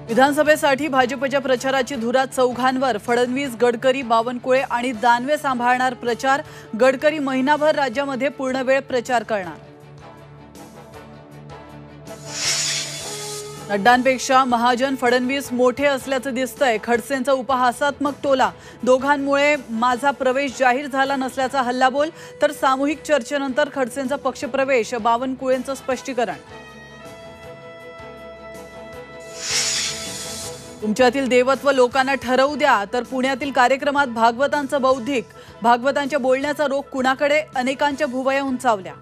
विधानसभेसाठी भाजपच्या प्रचाराची धुरा चौघांवर। फडणवीस, गडकरी, बावनकुळे आणि दानवे सांभाळणार प्रचार। गडकरी महिनाभर राज्यामध्ये पूर्णवेळ प्रचार करणार। नड्डांपेक्षा महाजन फडणवीस मोठे असल्याचं दिसतंय। खडसेंचा उपहासात्मक टोला। दोघांमुळे माझा प्रवेश जाहीर झाला नसल्याचा हल्लाबोल, तर सामूहिक चर्चेनंतर खडसेंचा पक्षप्रवेश। बावनकुळेंचं स्पष्टीकरण। तुमच्यातील देवत्व लोकांना ठरवू द्या, तर पुण्यातील कार्यक्रमात भागवतांचं बौद्धिक। भागवतांच्या बोलण्याचा रोख कुणाकडे? अनेकांच्या भुवया उंचावल्या।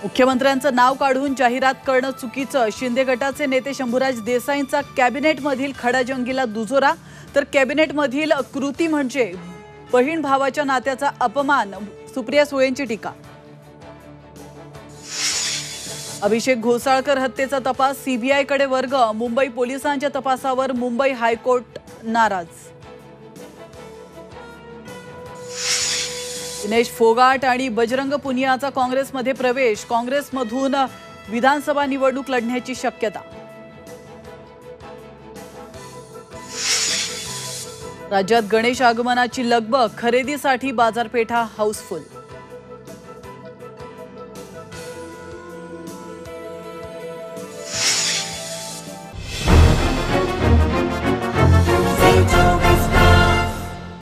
मुख्यमंत्र्यांचं नाव काढून जाहिरात करणं चुकीचं। शिंदे गटाचे नेते शंभूराज देसाईंचा कॅबिनेटमधील खडाजंगीला दुजोरा, तर कॅबिनेटमधील कृती म्हणजे बहीण भावाच्या नात्याचा अपमान। सुप्रिया सुळेंची टीका। अभिषेक घोसाळकर हत्येचा तपास सीबीआयकडे वर्ग। मुंबई पोलिसांच्या तपासावर मुंबई हायकोर्ट नाराज। दिनेश फोगाट आणि बजरंग पुनियाचा काँग्रेसमध्ये प्रवेश। काँग्रेसमधून विधानसभा निवडणूक लढण्याची शक्यता। राज्यात गणेश आगमनाची लगबग। खरेदीसाठी बाजारपेठा हाऊसफुल।